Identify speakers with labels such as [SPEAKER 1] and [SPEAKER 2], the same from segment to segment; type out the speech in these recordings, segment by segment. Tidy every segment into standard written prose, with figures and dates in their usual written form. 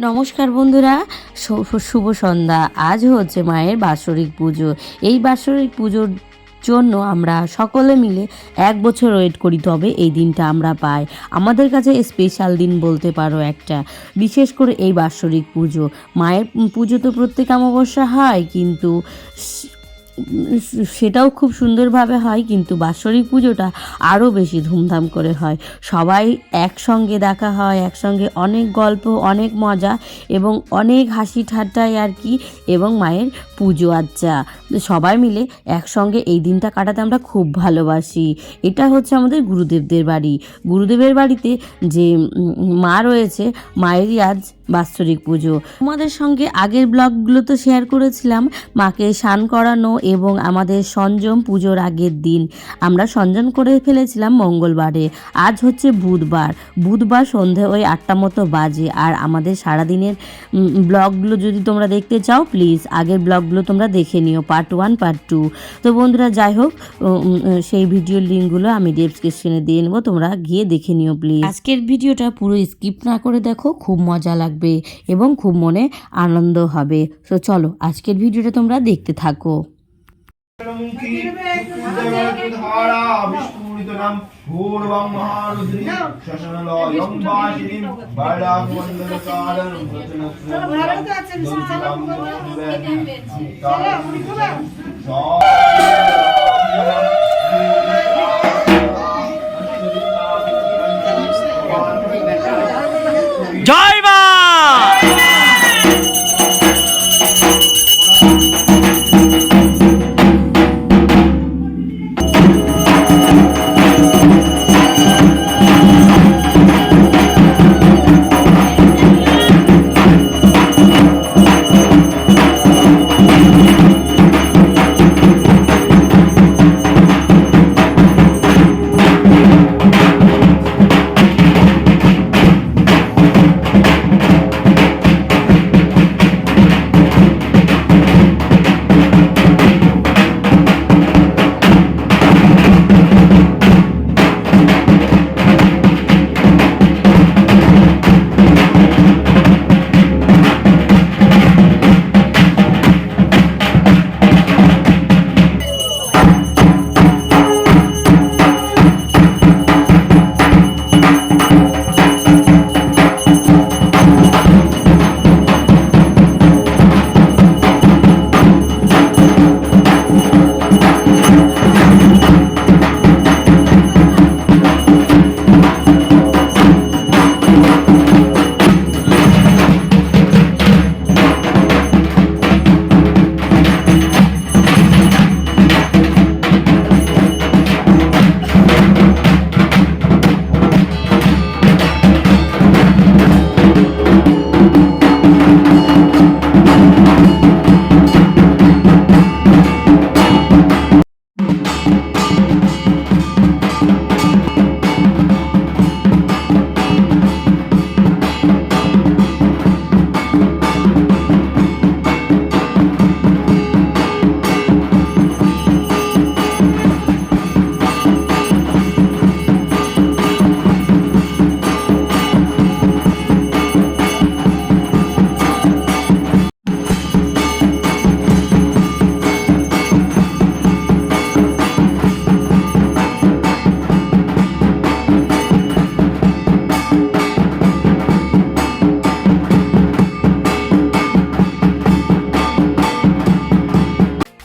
[SPEAKER 1] নমস্কার বন্ধুরা, শুভ সন্ধ্যা। আজ হচ্ছে মায়ের বাৎসরিক পুজো। এই বাৎসরিক পুজোর জন্য আমরা সকলে মিলে 1 বছর ওয়েট করি, তবে এই দিনটা আমরা পাই। আমাদের কাছে স্পেশাল দিন বলতে পারো একটা, বিশেষ করে এই বাৎসরিক পুজো। মায়ের পুজো তো প্রত্যেক অমাবস্যা হয়, কিন্তু সেটাও খুব সুন্দরভাবে হয়, কিন্তু বাৎসরিক পুজোটা আরও বেশি ধুমধাম করে হয়। সবাই একসঙ্গে দেখা হয়, একসঙ্গে অনেক গল্প, অনেক মজা এবং অনেক হাসি ঠাট্টায় আর কি, এবং মায়ের পুজো আচ্চা সবাই মিলে একসঙ্গে এই দিনটা কাটাতে আমরা খুব ভালোবাসি। এটা হচ্ছে আমাদের গুরুদেবদের বাড়ি। গুরুদেবের বাড়িতে যে মা রয়েছে, মায়েরই আজ বাৎসরিক পুজো। আমাদের সঙ্গে আগের ব্লগগুলো তো শেয়ার করেছিলাম মাকে স্নান করানো এবং আমাদের সঞ্জম পুজোর আগের দিন আমরা সঞ্জন করে ফেলেছিলাম মঙ্গলবারে। আজ হচ্ছে বুধবার সন্ধে ওই 8টা মতো বাজে। আর আমাদের সারাদিনের ব্লগগুলো যদি তোমরা দেখতে চাও, প্লিজ আগের ব্লগগুলো তোমরা দেখে নিও, পার্ট 1 পার্ট 2। তো বন্ধুরা, যাই হোক, সেই ভিডিওর লিঙ্কগুলো আমি ডেসক্রিপশনে দিয়ে নেবো, তোমরা গিয়ে দেখে নিও প্লিজ। আজকের ভিডিওটা পুরো স্কিপ না করে দেখো, খুব মজা লাগবে এবং খুব মনে আনন্দ হবে। তো চলো আজকের ভিডিওটা তোমরা দেখতে থাকো।
[SPEAKER 2] জয় মা।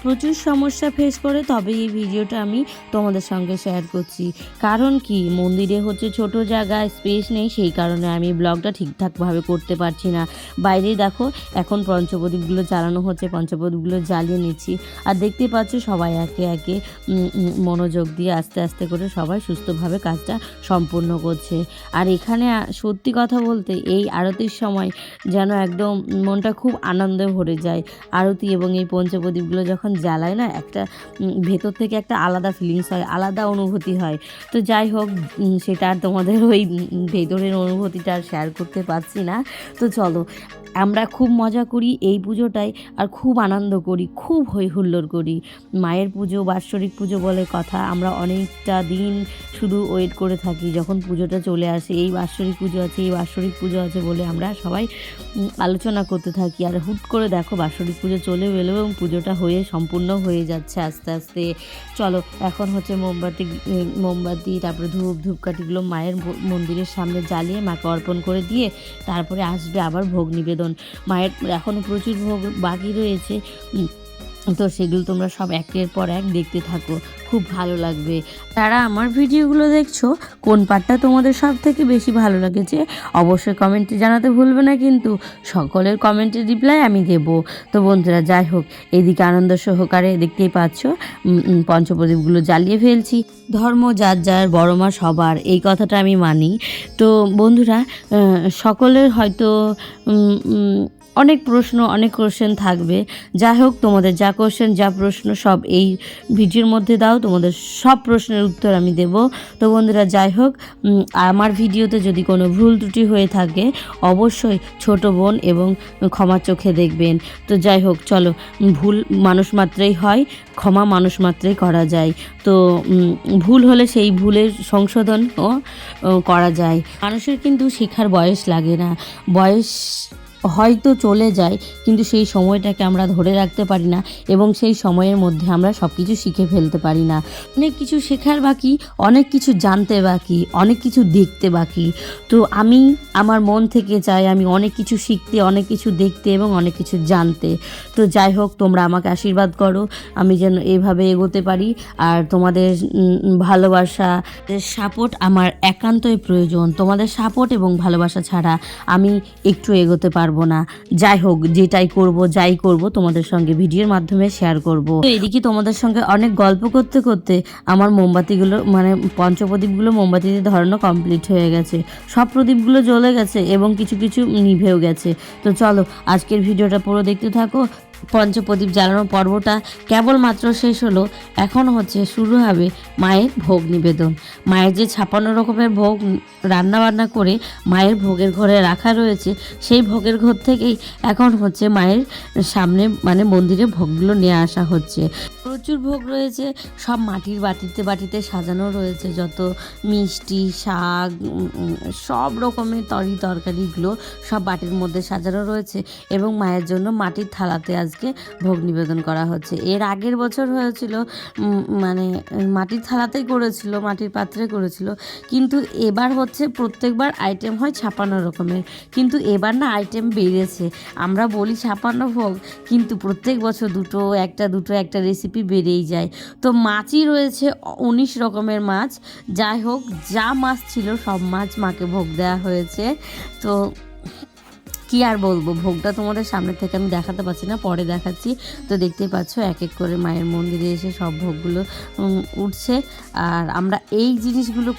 [SPEAKER 2] প্রচুর সমস্যা ফেস করে, তবে এই ভিডিওটা আমি তোমাদের সঙ্গে শেয়ার করছি। কারণ কি, মন্দিরে হচ্ছে ছোট জায়গায় স্পেস নেই, সেই কারণে আমি ব্লগটা ঠিকঠাকভাবে করতে পারছি না। বাইরে দেখো, এখন পঞ্চপ্রদীপগুলো জ্বালানো হচ্ছে, পঞ্চপ্রদীপগুলো জ্বালিয়ে নিচ্ছি। আর দেখতে পাচ্ছ সবাই একে একে মনোযোগ দিয়ে আস্তে আস্তে করে সবাই সুস্থভাবে কাজটা সম্পূর্ণ করছে। আর এখানে সত্যি কথা বলতে এই আরতির সময় যেন একদম মনটা খুব আনন্দে ভরে যায়। আরতি এবং এই পঞ্চপ্রদীপগুলো যখন জ্বালায় না একটা ভেতর থেকে একটা আলাদা ফিলিংস হয়, আলাদা অনুভূতি হয়। তো যাই হোক, সেটা আর তোমাদের ওই ভেতরের অনুভূতিটা আর শেয়ার করতে পারছি না। তো চলো, আমরা খুব মজা করি এই পুজোটায়, আর খুব আনন্দ করি, খুব হই হুল্লোড় করি। মায়ের পুজো, বাৎসরিক পুজো বলে কথা, আমরা অনেকটা দিন শুধু ওয়েট করে থাকি যখন পুজোটা চলে আসে। এই বাৎসরিক পুজো আছে, এই বাৎসরিক পুজো আছে বলে আমরা সবাই আলোচনা করতে থাকি। আর হুট করে দেখো বাৎসরিক পুজো চলে এলো এবং পুজোটা হয়ে সম্পূর্ণ হয়ে যাচ্ছে আস্তে আস্তে। চলো, এখন হচ্ছে মোমবাতি তারপরে ধূপকাঠিগুলো মায়ের মন্দিরের সামনে জ্বালিয়ে মাকে অর্পণ করে দিয়ে তারপরে আসবে আবার ভোগ নিবেদন। মায়ের এখনও প্রচুর ভোগ বাকি রয়েছে, তো সেগুলো তোমরা সব একের পর এক দেখতে থাকো, খুব ভালো লাগবে। যারা আমার ভিডিওগুলো দেখছো, কোন পার্টটা তোমাদের সব থেকে বেশি ভালো লেগেছে অবশ্যই কমেন্টে জানাতে ভুলবে না, কিন্তু সকলের কমেন্টের রিপ্লাই আমি দেব। তো বন্ধুরা, যাই হোক, এদিকে আনন্দ সহকারে দেখতেই পাচ্ছ পঞ্চপ্রদীপগুলো জ্বালিয়ে ফেলছি। ধর্ম যার যার, বড় মা সবার, এই কথাটা আমি মানি। তো বন্ধুরা, সকলের হয়তো অনেক কোশ্চেন থাকবে। যাই হোক, তোমাদের যা কোশ্চেন, যা প্রশ্ন সব এই ভিডিওর মধ্যে দাও, তোমাদের সব প্রশ্নের উত্তর আমি দেব। তো বন্ধুরা, যাই হোক, আমার ভিডিওতে যদি কোনো ভুল ত্রুটি হয়ে থাকে অবশ্যই ছোট বোন এবং ক্ষমার চোখে দেখবেন। তো যাই হোক, চলো, ভুল মানুষ মাত্রেই হয়, ক্ষমা মানুষ মাত্রেই করা যায়। তো ভুল হলে সেই ভুলের সংশোধনও করা যায়। মানুষের কিন্তু শেখার বয়স লাগে না, বয়স হয়তো চলে যায়, কিন্তু সেই সময়টাকে আমরা ধরে রাখতে পারি না এবং সেই সময়ের মধ্যে আমরা সব কিছু শিখে ফেলতে পারি না। অনেক কিছু শেখার বাকি, অনেক কিছু জানতে বাকি, অনেক কিছু দেখতে বাকি। তো আমি আমার মন থেকে চাই আমি অনেক কিছু শিখতে, অনেক কিছু দেখতে এবং অনেক কিছু জানতে। তো যাই হোক, তোমরা আমাকে আশীর্বাদ করো আমি যেন এইভাবে এগোতে পারি। আর তোমাদের ভালোবাসা, সাপোর্ট আমার একান্তই প্রয়োজন। তোমাদের সাপোর্ট এবং ভালোবাসা ছাড়া আমি একটু এগোতে পারবো না। যাই হোক, যাই করব তোমাদের সঙ্গে ভিডিওর মাধ্যমে শেয়ার করব। তো এদিকে তোমাদের সঙ্গে অনেক গল্প করতে করতে আমার মোমবাতিগুলো, মানে পঞ্চপ্রদীপগুলো মোমবাতিতে ধরানো কমপ্লিট হয়ে গেছে। সব প্রদীপগুলো জ্বলে গেছে এবং কিছু কিছু নিভেও গেছে। তো চলো, আজকের ভিডিওটা পুরো দেখতে থাকো। পঞ্চপ্রদীপ জ্বালানোর পর্বটা কেবলমাত্র শেষ হলো, এখন হচ্ছে শুরু হবে মায়ের ভোগ নিবেদন। মায়ের যে 56 রকমের ভোগ রান্নাবান্না করে মায়ের ভোগের ঘরে রাখা রয়েছে, সেই ভোগের ঘর থেকেই এখন হচ্ছে মায়ের সামনে, মানে মন্দিরে ভোগগুলো নিয়ে আসা হচ্ছে। প্রচুর ভোগ রয়েছে, সব মাটির বাটিতে সাজানো রয়েছে, যত মিষ্টি, শাক, সব রকমের তরকারিগুলো সব বাটির মধ্যে সাজানো রয়েছে এবং মায়ের জন্য মাটির থালাতে আজকে ভোগ নিবেদন করা হচ্ছে। এর আগের বছর হয়েছিল মানে মাটির থালাতেই করেছিল, মাটির পাত্রে করেছিল, কিন্তু এবার হচ্ছে প্রত্যেকবার আইটেম হয় 56 রকমের, কিন্তু এবার না আইটেম বেড়েছে। আমরা বলি 56 ভোগ, কিন্তু প্রত্যেক বছর দুটো একটা রেসিপি বেড়েই যায়। তো মাছই রয়েছে 19 রকমের মাছ। যাই হোক, যা মাছ ছিল সব মাছ মাকে ভোগ দেওয়া হয়েছে। তো কি আর বলবো, ভোগটা তোমাদের সামনে থেকে আমি দেখাতে পারছি না, পরে দেখাচ্ছি। তো দেখতেই পাচ্ছ এক এক করে মায়ের মন্দিরে এসে সব ভোগগুলো উঠছে। আর আমরা এই জিনিসগুলো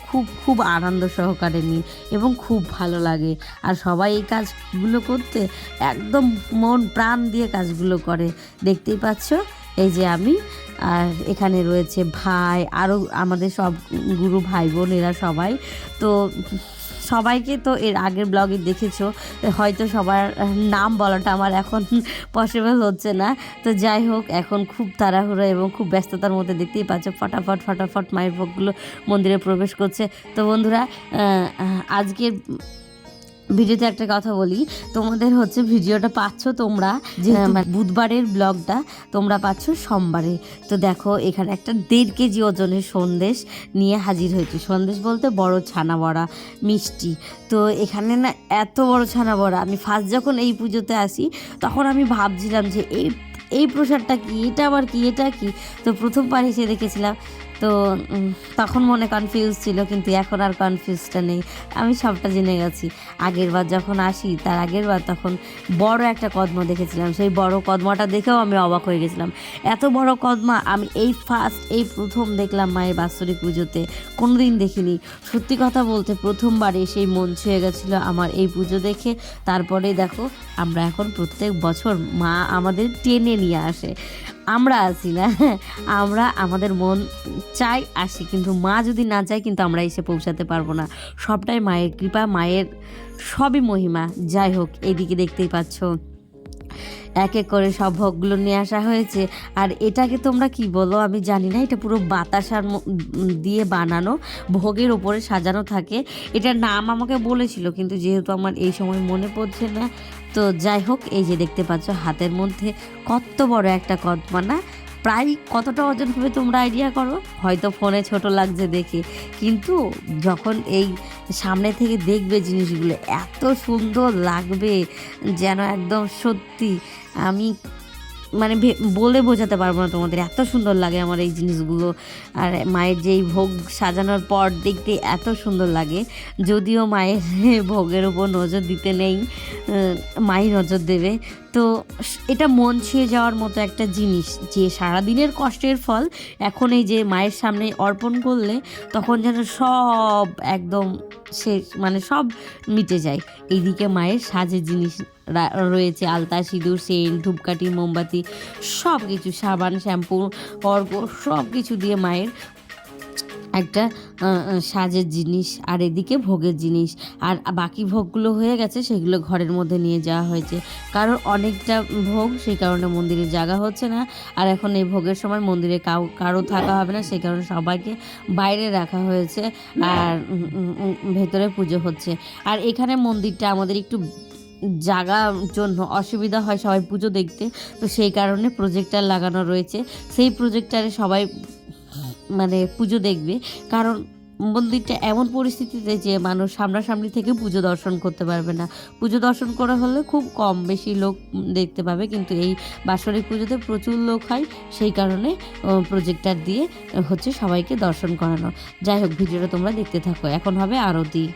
[SPEAKER 2] খুব আনন্দ সহকারে নিই এবং খুব ভালো লাগে। আর সবাই এই কাজগুলো করতে একদম মন প্রাণ দিয়ে কাজগুলো করে। দেখতেই পাচ্ছ, এই যে আমি, আর এখানে রয়েছে ভাই, আরও আমাদের সব গুরু ভাই বোন, এরা সবাই। তো সবাইকে তো এর আগের ব্লগে দেখেছো, হয়তো সবার নাম বলাটা আমার এখন পসিবল হচ্ছে না। তো যাই হোক, এখন খুব তাড়াহুড়ো এবং খুব ব্যস্ততার মধ্যে দেখতেই পাচ্ছ ফটাফট মায়ের ভোগগুলো মন্দিরে প্রবেশ করছে। তো বন্ধুরা, আজকের ভিডিওতে একটা কথা বলি, তোমাদের হচ্ছে ভিডিওটা পাচ্ছ তোমরা যে বুধবারের ব্লগটা তোমরা পাচ্ছ সোমবারে। তো দেখো, এখানে একটা 1.5 কেজি ওজনের সন্দেশ নিয়ে হাজির হয়েছে। সন্দেশ বলতে বড় ছানা বড়া মিষ্টি। তো এখানে না এত বড় ছানা বড়া, আমি ফার্স্ট যখন এই পুজোতে আসি তখন আমি ভাবছিলাম যে এই প্রসাদটা কি, এটা আবার কি, এটা কি। তো প্রথমবার এসে দেখেছিলাম, তো তখন মনে কনফিউজ ছিল, কিন্তু এখন আর কনফিউজটা নেই, আমি সবটা জেনে গেছি। আগের বার যখন আসি, তার আগের বার তখন বড় একটা কদমা দেখেছিলাম, সেই বড় কদমাটা দেখেও আমি অবাক হয়ে গেছিলাম। এত বড় কদমা আমি এই প্রথম দেখলাম মায়ের বাৎসরিক পুজোতে, কোনোদিন দেখিনি। সত্যি কথা বলতে প্রথমবার এসেই মন ছুঁয়ে গেছিলো আমার এই পুজো দেখে। তারপরে দেখো, আমরা এখন প্রত্যেক বছর মা আমাদের টেনে নিয়ে আসে।
[SPEAKER 1] আমরা আসি না, আমরা আমাদের মন চাই আসি, কিন্তু মা যদি না চায় কিন্তু আমরা এসে পৌঁছাতে পারবো না। সবটাই মায়ের কৃপা, মায়ের সবই মহিমা। যাই হোক, এইদিকে দেখতেই পাচ্ছ এক এক করে সব ভোগগুলো নিয়ে আসা হয়েছে। আর এটাকে তোমরা কি বলো আমি জানি না, এটা পুরো বাতাসার দিয়ে বানানো, ভোগের ওপরে সাজানো থাকে। এটার নাম আমাকে বলেছিল, কিন্তু যেহেতু আমার এই সময় মনে পড়ছে না। তো যাই হোক, এই যে দেখতে পাচ্ছ হাতের মধ্যে কত বড় একটা কদমানা, প্রায় কতটা ওজন হবে তোমরা আইডিয়া করো? হয়তো ফোনে ছোট লাগছে দেখে, কিন্তু যখন এই সামনে থেকে দেখবে জিনিসগুলো এত সুন্দর লাগবে যেন একদম সত্যি আমি মানে বলে বোঝাতে পারবো না তোমাদের, এত সুন্দর লাগে আমার এই জিনিসগুলো। আর মায়ের যেই ভোগ সাজানোর পর দেখতে এত সুন্দর লাগে, যদিও মায়ের ভোগের উপর নজর দিতে নেই, মাই নজর দেবে। তো এটা মন ছুঁয়ে যাওয়ার মতো একটা জিনিস, যে সারাদিনের কষ্টের ফল এখন এই যে মায়ের সামনে অর্পণ করলে তখন যেন সব একদম শেষ, মানে সব মিটে যায়। এইদিকে মায়ের সাজের জিনিস রয়েছে, আলতা, সিঁদুর, সেন্ট, ধূপকাঠি, মোমবাতি, সব কিছু, সাবান, শ্যাম্পু, অর্ঘ্য, সব কিছু দিয়ে মায়ের একটা সাজের জিনিস, আর এদিকে ভোগের জিনিস। আর বাকি ভোগগুলো হয়ে গেছে, সেগুলো ঘরের মধ্যে নিয়ে যাওয়া হয়েছে, কারণ অনেকটা ভোগ, সেই কারণে মন্দিরে জায়গা হচ্ছে না। আর এখন এই ভোগের সময় মন্দিরে কারো থাকা হবে না, সেই কারণে সবাইকে বাইরে রাখা হয়েছে, আর ভেতরে পুজো হচ্ছে। আর এখানে মন্দিরটা আমাদের একটু জায়গার জন্য অসুবিধা হয় সবাই পুজো দেখতে, তো সেই কারণে প্রজেক্টর লাগানো রয়েছে। সেই প্রজেক্টরে সবাই মানে পুজো দেখবে, কারণ মন্দিরটা এমন পরিস্থিতিতে যে মানুষ সামনাসামনি থেকে পুজো দর্শন করতে পারবে না। পুজো দর্শন করা হলে খুব কম বেশি লোক দেখতে পাবে, কিন্তু এই বাৎসরিক পুজোতে প্রচুর লোক হয়, সেই কারণে প্রজেক্টর দিয়ে হচ্ছে সবাইকে দর্শন করানো। যাই হোক, ভিডিওটা তোমরা দেখতে থাকো। এখন হবে আরতি।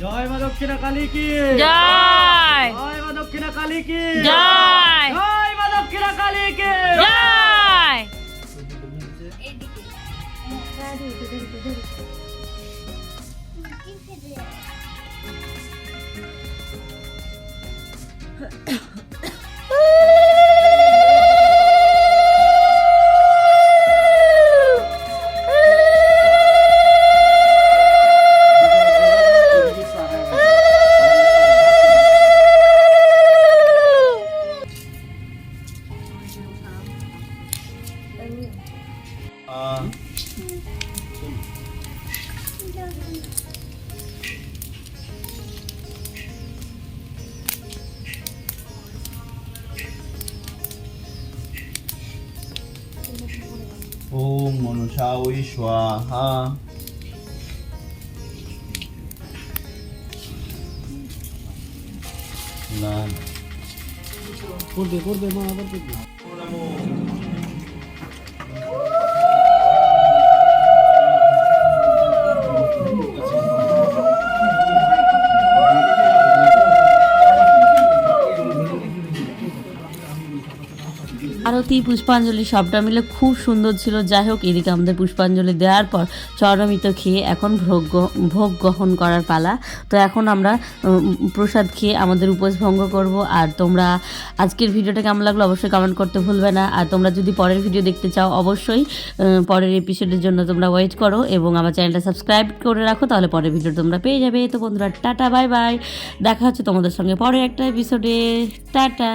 [SPEAKER 3] জয় মা দক্ষিণা কালী কি
[SPEAKER 2] জয়,
[SPEAKER 3] জয় মা দক্ষিণা কালী কি
[SPEAKER 2] জয়,
[SPEAKER 3] জয় মা দক্ষিণা কালী কি
[SPEAKER 2] জয়।
[SPEAKER 4] ওম মনসায় স্বাহা। না
[SPEAKER 3] করবে মা আবার করবে।
[SPEAKER 1] আরতি, পুষ্পাঞ্জলি সবটা মিলে খুব সুন্দর ছিল। যাই হোক, এদিকে আমাদের পুষ্পাঞ্জলি দেওয়ার পর চরণামৃত খেয়ে এখন ভোগ গ্রহণ করার পালা। তো এখন আমরা প্রসাদ খেয়ে আমাদের উপোস ভঙ্গ করব। আর তোমরা আজকের ভিডিওটা কেমন লাগলো অবশ্যই কমেন্ট করতে ভুলবে না। আর তোমরা যদি পরের ভিডিও দেখতে চাও অবশ্যই পরের এপিসোডের জন্য তোমরা ওয়েট করো এবং আমার চ্যানেলটা সাবস্ক্রাইব করে রাখো, তাহলে পরের ভিডিও তোমরা পেয়ে যাবে। তো বন্ধুরা, টাটা, বাই বাই, দেখা হচ্ছে তোমাদের সঙ্গে পরের একটা এপিসোডে। টাটা।